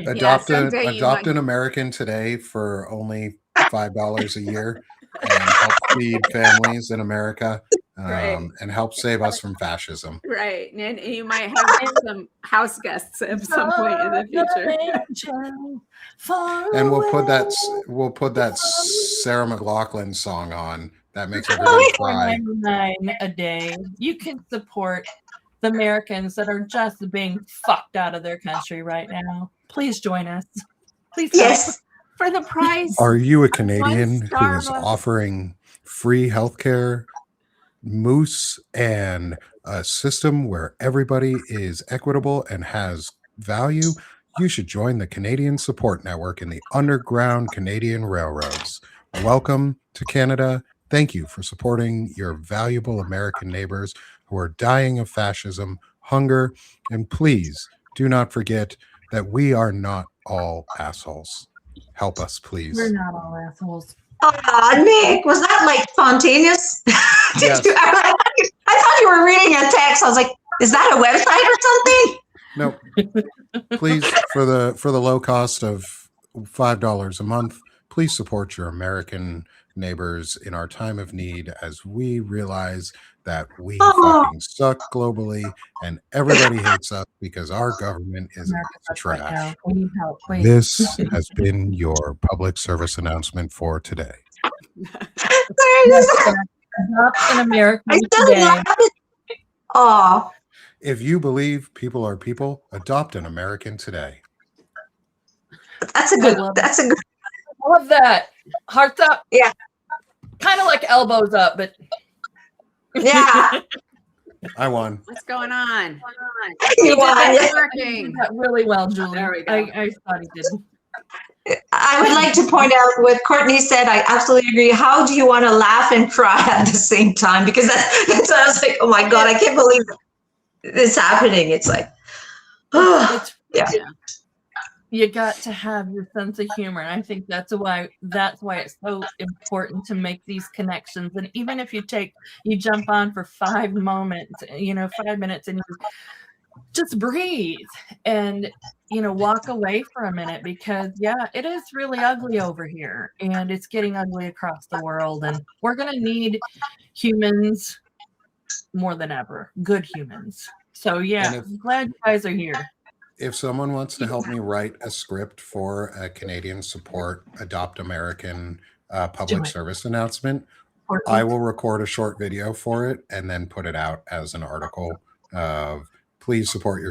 Adopt
someday you might-
an American today for only $5 a year, and help feed families in America,
Right.
and help save us from fascism.
Right. And you might have some house guests at some point in the future.
And we'll put that Sarah McLachlan song on that makes everybody cry.
$4.99 a day. You can support the Americans that are just being fucked out of their country right now. Please join us. Please help.
Yes.
For the price.
Are you a Canadian who is
Starbucks.
offering free healthcare, moose, and a system where everybody is equitable and has value? You should join the Canadian Support Network in the Underground Canadian Railroads. Welcome to Canada. Thank you for supporting your valuable American neighbors who are dying of fascism, hunger, and please do not forget that we are not all assholes. Help us, please.
We're not all assholes.
Nick, was that like spontaneous?
Yes.
I thought you were reading a text. I was like, is that a website or something?
Nope. Please, for the low cost of $5 a month, please support your American neighbors in our time of need as we realize that we fucking suck globally and everybody hates us because our government is trash.
Now. We need help, please.
This has been your public service announcement for today.
There it is.
Adopt an American
I still
today.
love it. Oh,
If you believe people are people, adopt an American today.
that's a good. That's a good.
I love that. Hearts up.
Yeah.
Kind of like elbows up, but
Yeah.
I won.
What's going on?
You won.
It's
you
working.
did that really well, Julie.
There we go.
I thought he did.
I would like to point out what Courtney said. I absolutely agree. How do you want to laugh and cry at the same time? Because that's I was like, oh my God, I can't believe this is happening. It's like,
It's
yeah.
you got to have your sense of humor. And I think that's why it's so important to make these connections. And even if you jump on for 5 moments, 5 minutes, and you just breathe and walk away for a minute, because it is really ugly over here and it's getting ugly across the world, and we're gonna need humans more than ever, good humans. So I'm glad you guys are here.
If someone wants to help me write a script for a Canadian support Adopt American public service announcement, I will record a short video for it and then put it out as an article of please support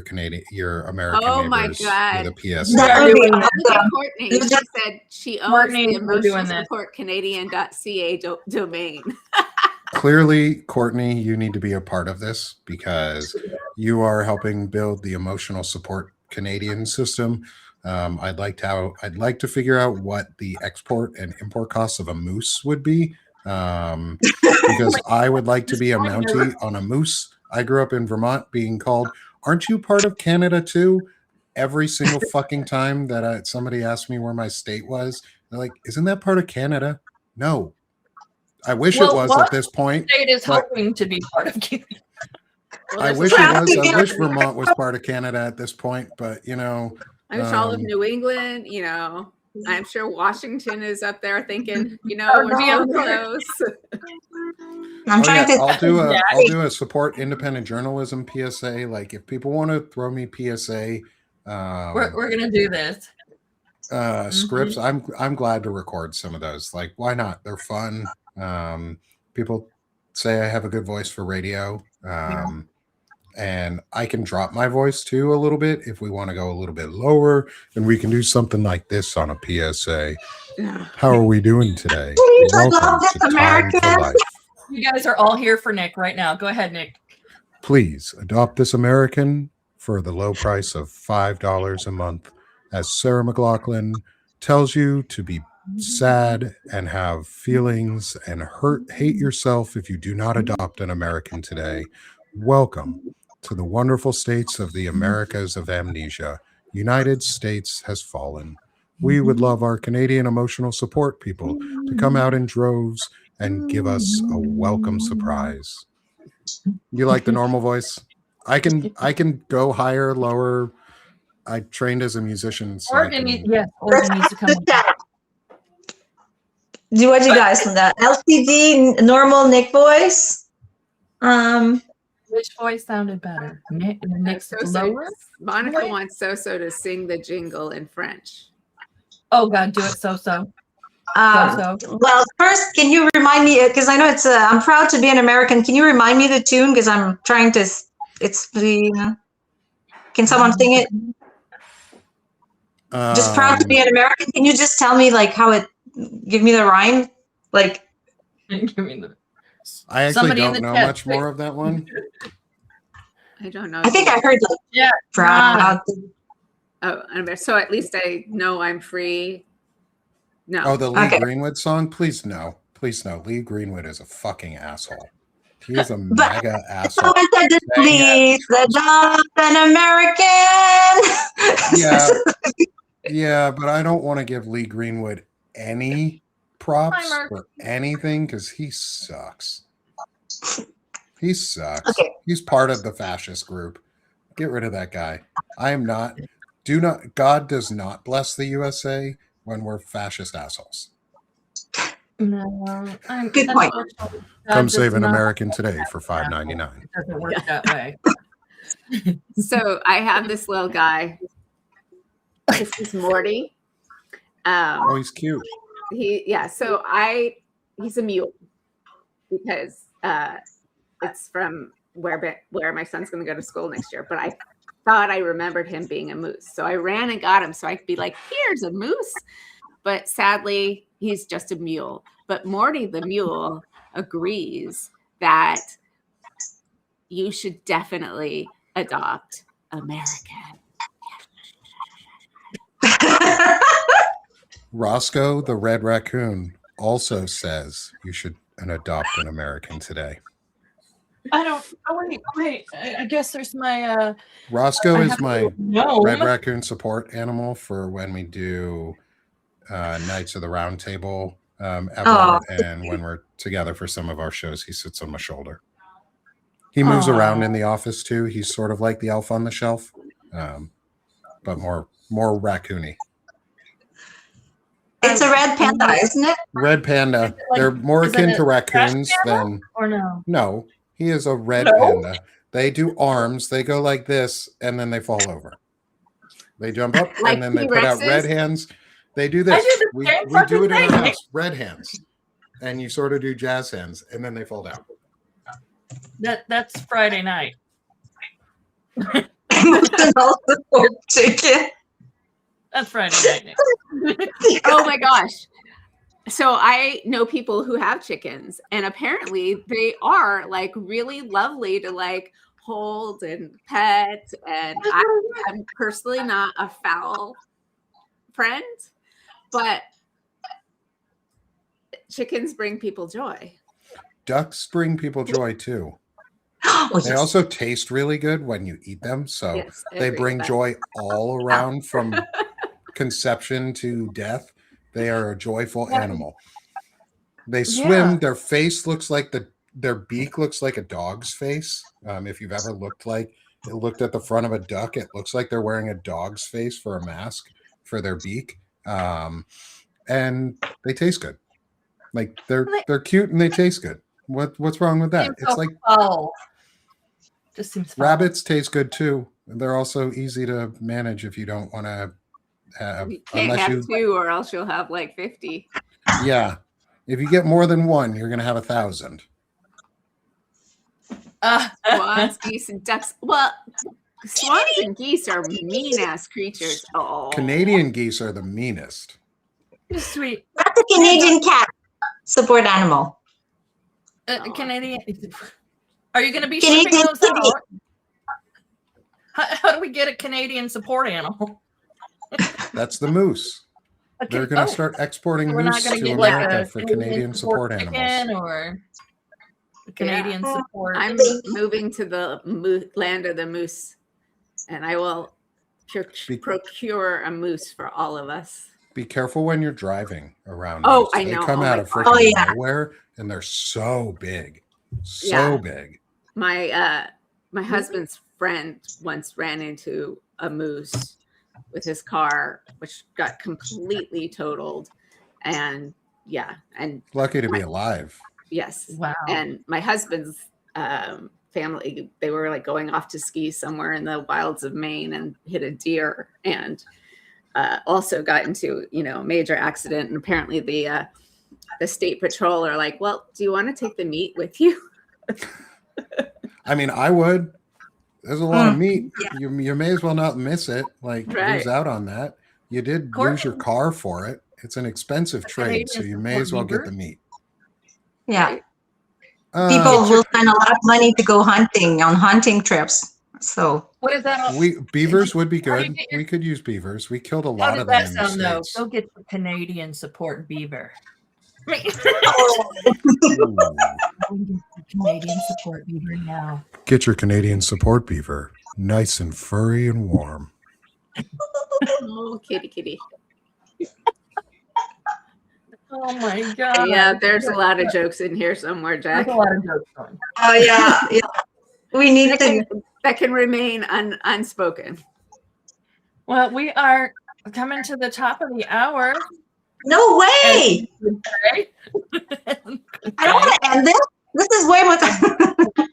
your American
Oh my
neighbors
God.
with a PSA.
That would be
Look
awesome.
Courtney, she said she owns
Courtney,
the
we're doing
emotional
this.
support Canadian.ca domain.
Clearly, Courtney, you need to be a part of this because you are helping build the emotional support Canadian system. I'd like to figure out what the export and import costs of a moose would be, because I would like to be a Mountie on a moose. I grew up in Vermont being called, "Aren't you part of Canada too?" Every single fucking time that somebody asked me where my state was, they're like, "Isn't that part of Canada?" No. I wish it was at this point.
State is
but-
hoping to be part of Canada.
I wish it was. I wish Vermont was part of Canada at this point, but
I'm sure all of
Um,
New England, I'm sure Washington is up there thinking,
Oh,
we're
no.
so close.
I'm trying to.
I'll do a support independent journalism PSA. Like if people want to throw me PSA
We're gonna do this.
scripts, I'm glad to record some of those. Like why not? They're fun. People say I have a good voice for radio. And I can drop my voice too a little bit if we want to go a little bit lower, and we can do something like this on a PSA. How are we doing today?
Please, I love
Welcome
this
to Time for
American.
Life.
You guys are all here for Nick right now. Go ahead, Nick.
Please adopt this American for the low price of $5 a month, as Sarah McLachlan tells you to be sad and have feelings and hate yourself if you do not adopt an American today, welcome to the wonderful states of the Americas of amnesia. United States has fallen. We would love our Canadian emotional support people to come out in droves and give us a welcome surprise. You like the normal voice? I can go higher, lower. I trained as a musician. So
Oregon needs to come.
Do what you guys from that LCD normal Nick voice.
Which voice sounded better? Nick's
So
lower.
Monica wants Soso to sing the jingle in French.
Oh God, do it so.
Well, first, can you remind me? Because I know it's. I'm proud to be an American. Can you remind me the tune? Because I'm trying to. It's the. Can someone sing it? Just proud to be an American. Can you just tell me like how it? Give me the rhyme. Like.
Give me the.
I actually don't know much more of that one.
I don't know.
I think I heard like proud.
Oh, so at least I know I'm free. No.
Oh, the Lee Greenwood song? Please no. Lee Greenwood is a fucking asshole. He is a mega asshole.
Please adopt an American.
Yeah, but I don't want to give Lee Greenwood any props for anything because he sucks. He sucks. Okay. He's part of the fascist group. Get rid of that guy. I am not. God does not bless the USA when we're fascist assholes.
No.
Good point.
Come save an American today for $5.99.
It doesn't work that way.
So I have this little guy. This is Morty.
Oh, he's cute.
He's a mule because it's from where my son's going to go to school next year. But I thought I remembered him being a moose, so I ran and got him so I could be like, "Here's a moose." But sadly, he's just a mule. But Morty the mule agrees that you should definitely adopt American.
Roscoe the red raccoon also says you should adopt an American today.
I don't. Oh, wait. I guess there's my.
Roscoe is my red raccoon support animal for when we do Knights of the Round Table ever, and when we're together for some of our shows, he sits on my shoulder. He moves around in the office too. He's sort of like the elf on the shelf, but more raccoony.
It's a red panda, isn't it?
Red panda. They're more akin to raccoons than.
Or no?
No, he is a red panda. They do arms. They go like this, and then they fall over. They jump up,
like
and then they put out red hands. They do this. We do it in our house. Red hands, and you sort of do jazz hands, and then they fall down.
That's Friday night.
Chicken.
That's Friday night.
Oh my gosh. So I know people who have chickens, and apparently they are like really lovely to like hold and pet. And I'm personally not a fowl friend, but chickens bring people joy.
Ducks bring people joy too. They also taste really good when you eat them. So they bring joy all around from conception to death. They are a joyful animal. They swim. Their face looks like their beak looks like a dog's face. If you've ever looked at the front of a duck, it looks like they're wearing a dog's face for a mask for their beak. And they taste good. Like they're cute and they taste good. What's wrong with that? It's like
just seems
rabbits taste good too. They're also easy to manage if you don't want to have.
You can't have two, or else you'll have like 50.
Yeah, if you get more than one, you're gonna have 1,000.
Swans, geese, and ducks. Well, swans and geese are mean ass creatures. Oh,
Canadian geese are the meanest.
Sweet.
That's a Canadian cat support animal.
Canadian. Are you going to be shipping those out? How do we get a Canadian support animal?
That's the moose.
Okay.
They're going to
Oh,
start exporting
so we're not
moose
going
to
to get like
America
a
for Canadian support
chicken
animals.
or a Canadian support.
I'm moving to the land of the moose, and I will procure a moose for all of us.
Be careful when you're driving around.
Oh,
moose.
I
They
know.
come
Oh
out
my
of
God.
freaking
yeah.
nowhere, and they're so big,
Yeah.
big.
My husband's friend once ran into a moose with his car, which got completely totaled, and
Lucky to be alive.
yes,
Wow.
and my husband's family, they were like going off to ski somewhere in the wilds of Maine and hit a deer, and also got into a major accident. And apparently the state patrol are like, well, do you want to take the meat with you?
I mean, I would. There's a lot of meat.
yeah.
You may as well not miss it. Like,
Right.
lose out on that. You did
Courtney-
lose your car for it. It's an expensive trade, so you may as well get the meat.
Yeah.
Uh,
People will spend a lot of money to go hunting on hunting trips. So
What is that?
beavers would be
How do you
good.
get your-
We could use beavers. We killed a
How
lot
does
of
that
them in the
sound, though?
States.
Go get the Canadian support beaver.
Ooh.
Canadian support beaver now.
Get your Canadian support beaver. Nice and furry and warm.
Oh, kitty.
Oh my god.
Yeah, there's a lot of jokes in here somewhere,
There's
Jack,
a lot of jokes going.
oh yeah, yeah. We need to
that can remain unspoken.
Well, we are coming to the top of the hour.
no way.
Okay.
I don't want to end this. This is way more time.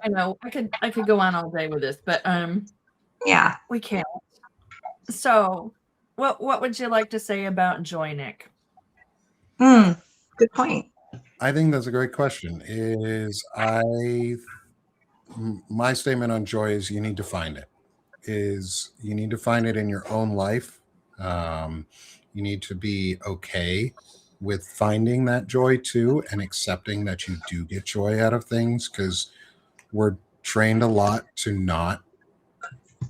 I know I could go on all day with this, but
Yeah.
we can't. So, what would you like to say about joy, Nick?
Good point.
I think that's a great question. My statement on joy is you need to find it. You need to find it in your own life. You need to be okay with finding that joy too, and accepting that you do get joy out of things, because we're trained a lot to not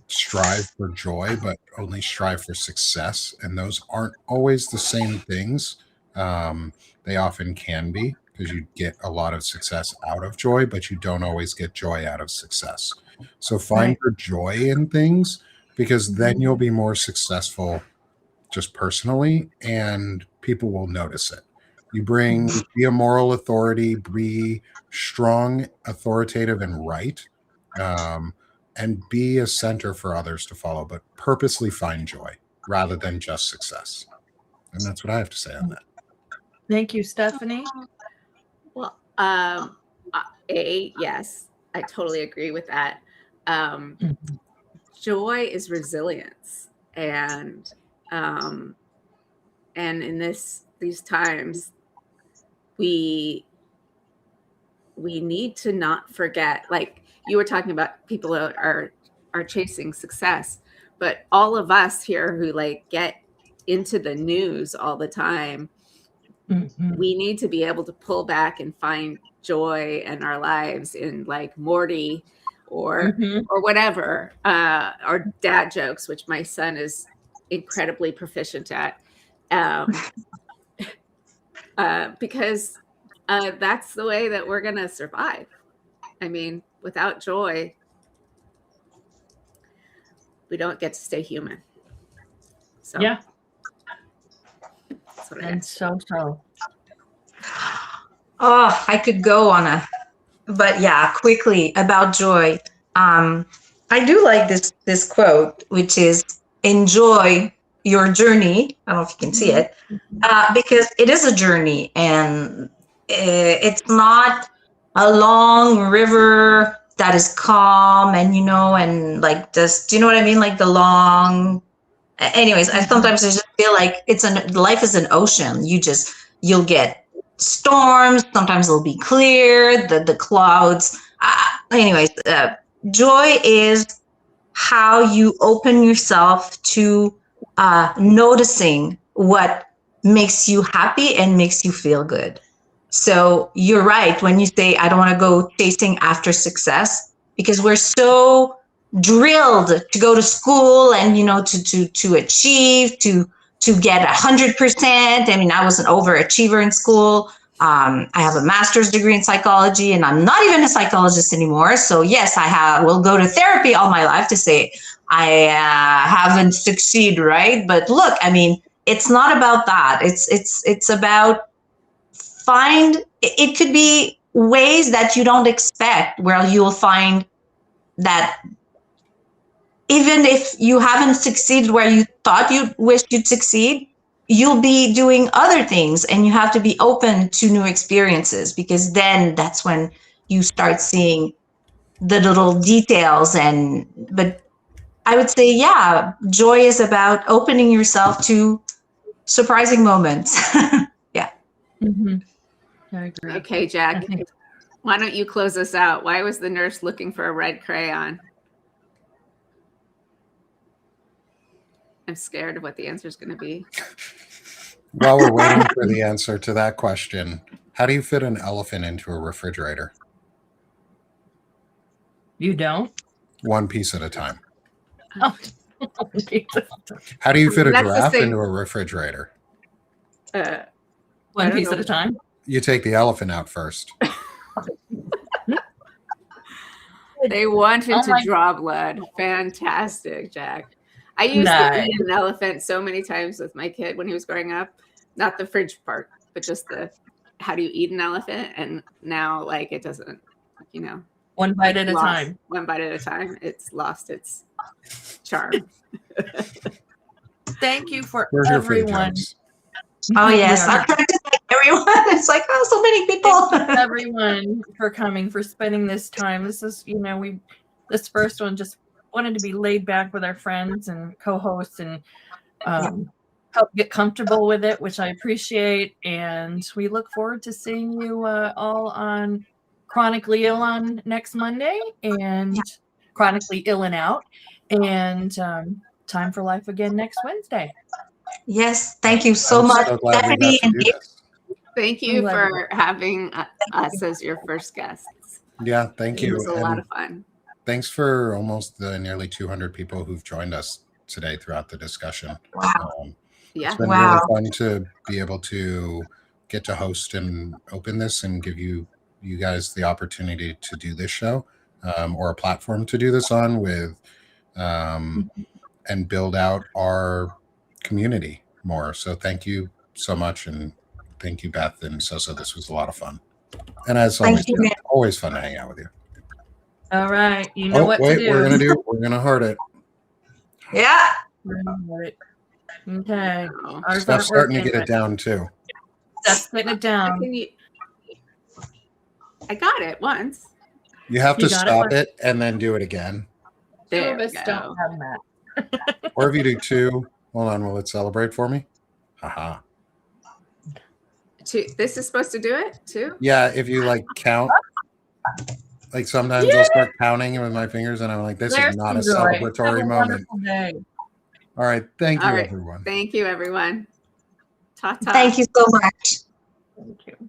strive for joy, but only strive for success. And those aren't always the same things. They often can be, because you get a lot of success out of joy, but you don't always get joy out of success. So find your joy in things, because then you'll be more successful just personally, and people will notice it. Be a moral authority, be strong, authoritative, and right, and be a center for others to follow, but purposely find joy rather than just success. And that's what I have to say on that.
Thank you, Stephanie.
Well, yes, I totally agree with that. Joy is resilience, and in these times, we need to not forget. Like you were talking about, people are chasing success, but all of us here who get into the news all the time, we need to be able to pull back and find joy in our lives in Morty or whatever, or dad jokes, which my son is incredibly proficient at, because that's the way that we're going to survive. I mean, without joy, we don't get to stay human. So
Yeah.
that's what I
And
got.
so.
Oh, I could go on but yeah, quickly about joy. I do like this quote, which is enjoy your journey. I don't know if you can see it, because it is a journey, and it's not a long river that is calm and and just, do you know what I mean? Like the long. Anyways, I sometimes just feel like life is an ocean. You'll get storms. Sometimes it'll be clear. The clouds. Joy is how you open yourself to noticing what makes you happy and makes you feel good. So you're right when you say, I don't want to go chasing after success, because we're so drilled to go to school and to achieve, to to get 100%. I mean, I was an overachiever in school. I have a master's degree in psychology, and I'm not even a psychologist anymore. So yes, will go to therapy all my life to say I haven't succeeded, right? But look, I mean, it's not about that. It's about it could be ways that you don't expect, where you'll find that even if you haven't succeeded where you thought you wished you'd succeed, you'll be doing other things, and you have to be open to new experiences, because then that's when you start seeing the little details. But I would say, yeah, joy is about opening yourself to surprising moments. Yeah.
Mm-hmm. I agree.
Okay,
I
Jack,
think
why don't you close us out? Why was the nurse looking for a red crayon? I'm scared of what the answer is going to be.
While we're waiting for the answer to that question, how do you fit an elephant into a refrigerator?
you don't.
One piece at a time.
Oh.
How do you fit a
That's the
giraffe
same-
into a refrigerator?
I
One
don't
piece
know.
at a time.
You take the elephant out first.
They want him
Oh
to
my-
draw blood. Fantastic, Jack. I used to eat an elephant so many times with my kid when he was growing up. Not the fridge part, but just the how do you eat an elephant? And now, like, it doesn't,
One bite at a
lost-
time.
One bite at a time. It's lost its charm.
Thank you for
Where's your food,
everyone.
James?
Oh yes,
Yeah.
I'm trying to thank everyone. It's like, oh, so many people.
Thank you, everyone, for coming, for spending this time. This is, this first one just wanted to be laid back with our friends and co-hosts and help get comfortable with it, which I appreciate. And we look forward to seeing you all on Chronically Ill on next Monday, and Chronically Ill and Out, and Time for Life again next Wednesday.
Yes, thank you so
I'm
much,
so glad we
Stephanie
got
and
to do
Dave.
this.
Thank you
Love
for having us as your first guests.
Yeah, thank
It
you.
was a lot
And
of fun.
thanks for almost the nearly 200 people who've joined us today throughout the discussion.
Wow.
Yeah.
It's been
Wow.
really fun to be able to get to host and open this and give you guys the opportunity to do this show, or a platform to do this on with, and build out our community more. So thank you so much, and thank you, Beth and Sosa. This was a lot of fun, and as
Thank
always,
you, man.
always fun to hang out with you.
All right, you know what to do.
We're gonna heart it.
Yeah.
Okay.
Oh.
Ours
Stuff's
aren't
starting to
working,
get it
but
down too.
Steph's getting it down.
I got it once.
You have
You
to
got it,
stop
Mark?
it and then do it again.
Two
There
of
we
us
go.
don't have that.
Or if you do two, hold on, will it celebrate for me? Haha.
This is supposed to do it too?
Yeah, if you like count, like sometimes I'll start counting with my fingers and I'm like, this
There's
is not a
some joy.
celebratory
Have a
moment.
wonderful day.
All right. Thank you,
All right.
everyone.
Thank you, everyone. Ta-ta.
Thank you so much.
Thank you.